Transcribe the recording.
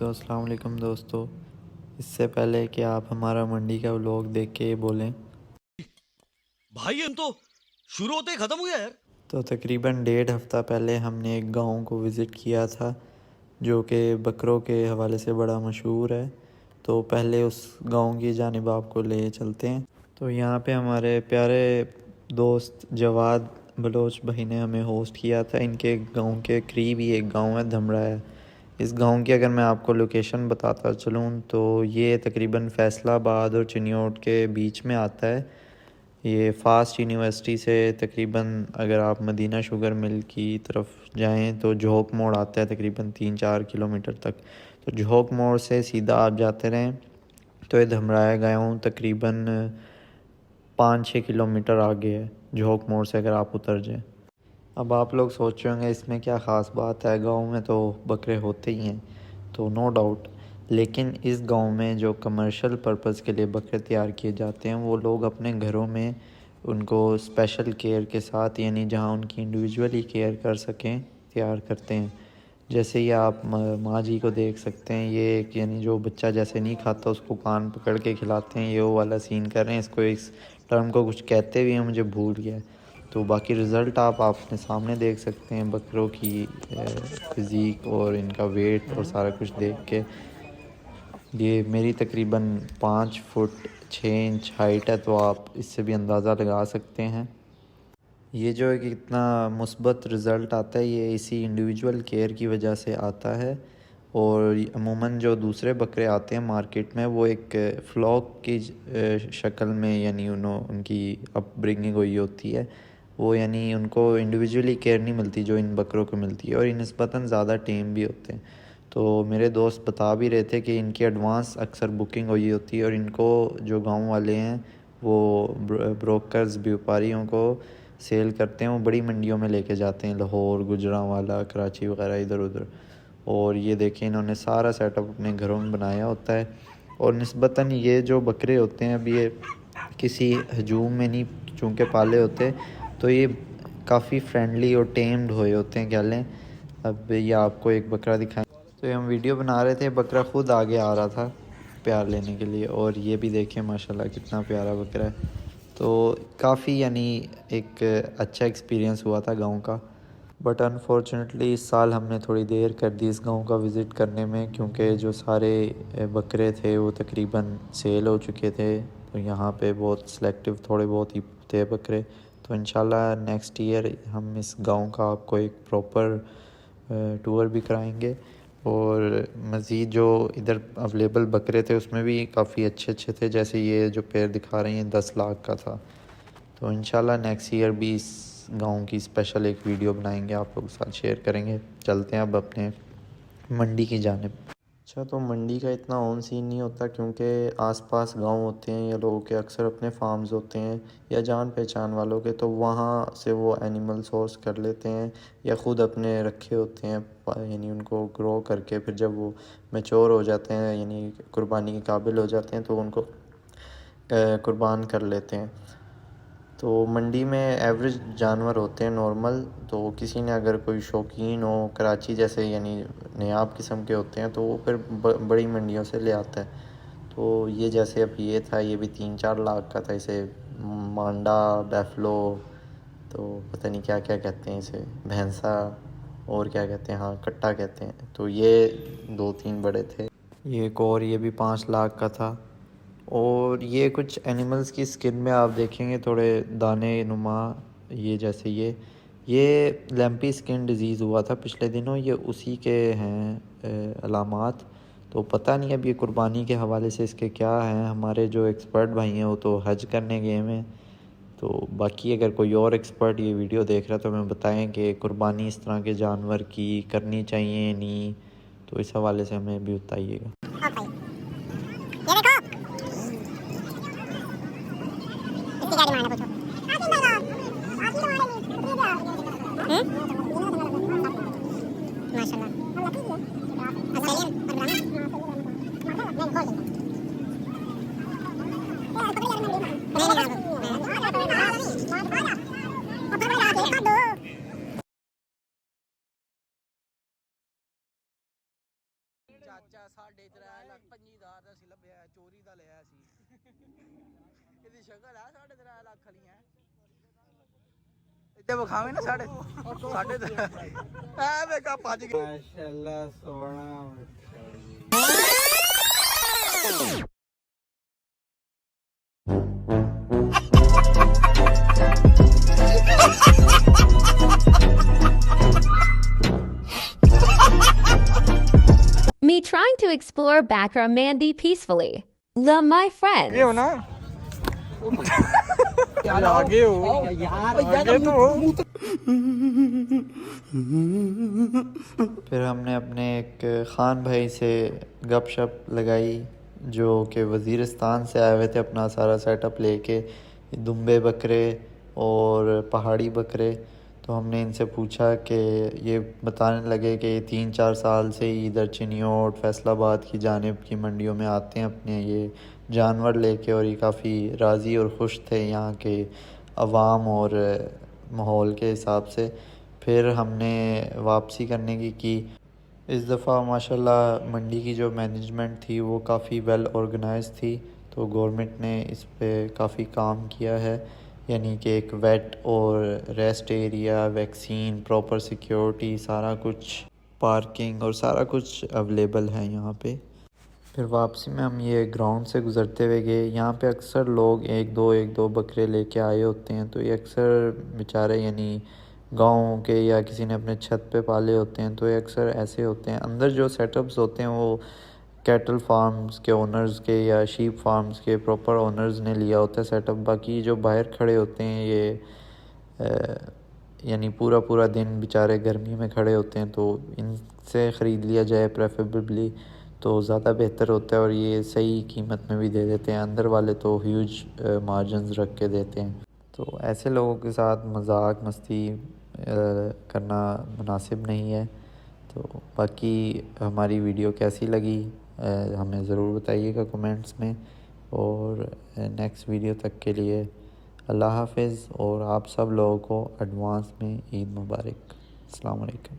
तो अस्सलाम वालेकुम दोस्तों। इससे पहले कि आप हमारा मंडी का व्लॉग देख के ये बोलें, भाई हम तो शुरू होते ही खत्म हो गया यार। तो तकरीबन 1.5 हफ्ता पहले हमने एक गांव को विज़िट किया था जो कि बकरों के हवाले से बड़ा मशहूर है। तो पहले उस गांव की जानिब आपको ले चलते हैं। तो यहाँ पे हमारे प्यारे दोस्त जवाद बलोच भाई ने हमें होस्ट किया था। इनके गांव के करीब ही एक गांव है धमराया। इस गांव की अगर मैं आपको लोकेशन बताता चलूँ तो ये तकरीबन फैसलाबाद और चिन्योट के बीच में आता है। ये फ़ास्ट यूनिवर्सिटी से तकरीबन अगर आप मदीना शुगर मिल की तरफ जाएं तो झोंक मोड़ आता है तकरीबन 3-4 किलोमीटर तक। तो झोंक मोड़ से सीधा आप जाते रहें तो ये धमराया गाँव तकरीबन 5-6 किलोमीटर आगे है झोंक मोड़ से अगर आप उतर जाएं। अब आप लोग सोच रहे होंगे इसमें क्या ख़ास बात है, गांव में तो बकरे होते ही हैं। तो नो डाउट, लेकिन इस गांव में जो कमर्शियल पर्पज़ के लिए बकरे तैयार किए जाते हैं वो लोग अपने घरों में उनको स्पेशल केयर के साथ, यानी जहां उनकी इंडिविजुअली केयर कर सकें, तैयार करते हैं। जैसे ये आप माँ जी को देख सकते हैं, ये एक यानी जो बच्चा जैसे नहीं खाता उसको कान पकड़ के खिलाते हैं, ये वो वाला सीन कर रहे हैं। इसको इस टर्म को कुछ कहते भी हैं, मुझे भूल गया है। तो बाकी रिज़ल्ट आप अपने सामने देख सकते हैं बकरों की फिज़ीक और इनका वेट और सारा कुछ देख के। ये मेरी तकरीबन 5 फुट 6 इंच हाइट है, तो आप इससे भी अंदाज़ा लगा सकते हैं। ये जो है कि कितना मुस्बत रिज़ल्ट आता है, ये इसी इंडिविजुअल केयर की वजह से आता है। और अमूमन जो दूसरे बकरे आते हैं मार्केट में वो एक फ्लॉक की शक्ल में, यानी उनकी अपब्रिंगिंग हुई होती है वो, यानी उनको इंडिविजुअली केयर नहीं मिलती जो इन बकरों को मिलती है, और ये निस्बतन ज़्यादा टेम भी होते हैं। तो मेरे दोस्त बता भी रहे थे कि इनकी एडवांस अक्सर बुकिंग हुई होती है और इनको जो गांव वाले हैं वो ब्रोकर्स व्यापारियों को सेल करते हैं, वो बड़ी मंडियों में लेके जाते हैं, लाहौर, गुजरांवाला, कराची वगैरह इधर उधर। और ये देखें इन्होंने सारा सेटअप अपने घरों में बनाया होता है। और निस्बतन ये जो बकरे होते हैं अभी ये किसी हजूम में नहीं चूँकि पाले होते, तो ये काफ़ी फ्रेंडली और टेम्ड हुए होते हैं कह लें। अब ये आपको एक बकरा दिखाएं, तो ये हम वीडियो बना रहे थे, बकरा खुद आगे आ रहा था प्यार लेने के लिए, और ये भी देखें माशाल्लाह कितना प्यारा बकरा है। तो काफ़ी यानी एक अच्छा एक्सपीरियंस हुआ था गांव का। बट अनफॉर्चुनेटली इस साल हमने थोड़ी देर कर दी इस गांव का विज़िट करने में, क्योंकि जो सारे बकरे थे वो तकरीबन सेल हो चुके थे। तो यहाँ पे बहुत सिलेक्टिव थोड़े बहुत ही थे बकरे। तो इंशाल्लाह नेक्स्ट ईयर हम इस गांव का आपको एक प्रॉपर टूर भी कराएंगे। और मज़ीद जो इधर अवेलेबल बकरे थे उसमें भी काफ़ी अच्छे अच्छे थे, जैसे ये जो पेड़ दिखा रहे हैं 10 लाख का था। तो इंशाल्लाह नेक्स्ट ईयर भी इस गांव की स्पेशल एक वीडियो बनाएंगे, आप लोग के साथ शेयर करेंगे। चलते हैं अब अपने मंडी की जानिब। अच्छा, तो मंडी का इतना ऑन सीन नहीं होता क्योंकि आसपास गांव होते हैं या लोगों के अक्सर अपने फार्म्स होते हैं या जान पहचान वालों के, तो वहाँ से वो एनिमल सोर्स कर लेते हैं या ख़ुद अपने रखे होते हैं, यानी उनको ग्रो करके फिर जब वो मैच्योर हो जाते हैं यानी कुर्बानी के काबिल हो जाते हैं तो उनको कुर्बान कर लेते हैं। तो मंडी में एवरेज जानवर होते हैं नॉर्मल। तो किसी ने अगर कोई शौकीन हो कराची जैसे यानी नायाब किस्म के होते हैं तो वो फिर बड़ी मंडियों से ले आता है। तो ये जैसे अब ये था, ये भी 3-4 लाख का था। इसे मांडा, बैफलो, तो पता नहीं क्या क्या कहते हैं इसे, भैंसा, और क्या कहते हैं, हाँ कट्टा कहते हैं। तो ये 2-3 बड़े थे। ये एक और ये भी 5 लाख का था। और ये कुछ एनिमल्स की स्किन में आप देखेंगे थोड़े दाने नुमा, ये जैसे ये लैम्पी स्किन डिज़ीज़ हुआ था पिछले दिनों, ये उसी के हैं अलामात। तो पता नहीं अब ये कुर्बानी के हवाले से इसके क्या हैं। हमारे जो एक्सपर्ट भाई हैं वो तो हज करने गए हैं। तो बाकी अगर कोई और एक्सपर्ट ये वीडियो देख रहा है तो हमें बताएं कि कुर्बानी इस तरह के जानवर की करनी चाहिए नहीं, तो इस हवाले से हमें भी बताइएगा। 3,50,000 ਦਾ ਸੀ ਲੱਭਿਆ, ਚੋਰੀ ਦਾ ਲਿਆ ਸੀ। ਇਹਦੀ ਸ਼ਕਲ ਆ 3.5 ਲੱਖ ਵਾਲੀ ਹੈ। ਇੱਥੇ ਵਿਖਾਵੇ ਨਾ ਸਾਡੇ ਐ ਵੇਖਾ ਭੱਜ ਗਿਆ। ਮਾਸ਼ਾਅੱਲਾ ਸੋਹਣਾ Me trying to explore Bakra Mandi peacefully. Love my friends. हो ना आगे हो आगे तो हो। फिर हमने अपने एक ख़ान भाई से गपशप लगाई जो कि वज़ीरिस्तान से आए हुए थे अपना सारा सेटअप लेके, दुम्बे बकरे और पहाड़ी बकरे। तो हमने इनसे पूछा कि ये बताने लगे कि 3-4 साल से ही इधर चिनियोट फैसलाबाद की जानिब की मंडियों में आते हैं अपने ये जानवर लेके, और ये काफ़ी राज़ी और ख़ुश थे यहाँ के अवाम और माहौल के हिसाब से। फिर हमने वापसी करने की इस दफ़ा माशाल्लाह मंडी की जो मैनेजमेंट थी वो काफ़ी वेल ऑर्गेनाइज थी, तो गवर्नमेंट ने इस पे काफ़ी काम किया है, यानी कि एक वेट और rest area, vaccine, proper security, सारा कुछ, पार्किंग और सारा कुछ अवेलेबल है यहाँ पे। फिर वापसी में हम ये ग्राउंड से गुज़रते हुए गए, यहाँ पे अक्सर लोग एक दो बकरे लेके आए होते हैं, तो ये अक्सर बेचारे यानी गाँव के या किसी ने अपने छत पे पाले होते हैं, तो ये अक्सर ऐसे होते हैं। अंदर जो सेटअप्स होते हैं वो कैटल फार्म्स के ओनर्स के या शीप फार्म्स के प्रॉपर ओनर्स ने लिया होता है सेटअप। बाकी जो बाहर खड़े होते हैं ये यानी पूरा दिन बेचारे गर्मी में खड़े होते हैं, तो इनसे ख़रीद लिया जाए प्रेफरेबली तो ज़्यादा बेहतर होता है, और ये सही कीमत में भी दे देते हैं। अंदर वाले तो ह्यूज मार्जिन्स रख के देते हैं, तो ऐसे लोगों के साथ मजाक मस्ती करना मुनासिब नहीं है। तो बाकी हमारी वीडियो कैसी लगी हमें ज़रूर बताइएगा कमेंट्स में, और नेक्स्ट वीडियो तक के लिए अल्लाह हाफ़िज़, और आप सब लोगों को एडवांस में ईद मुबारक। अस्सलाम वालेकुम।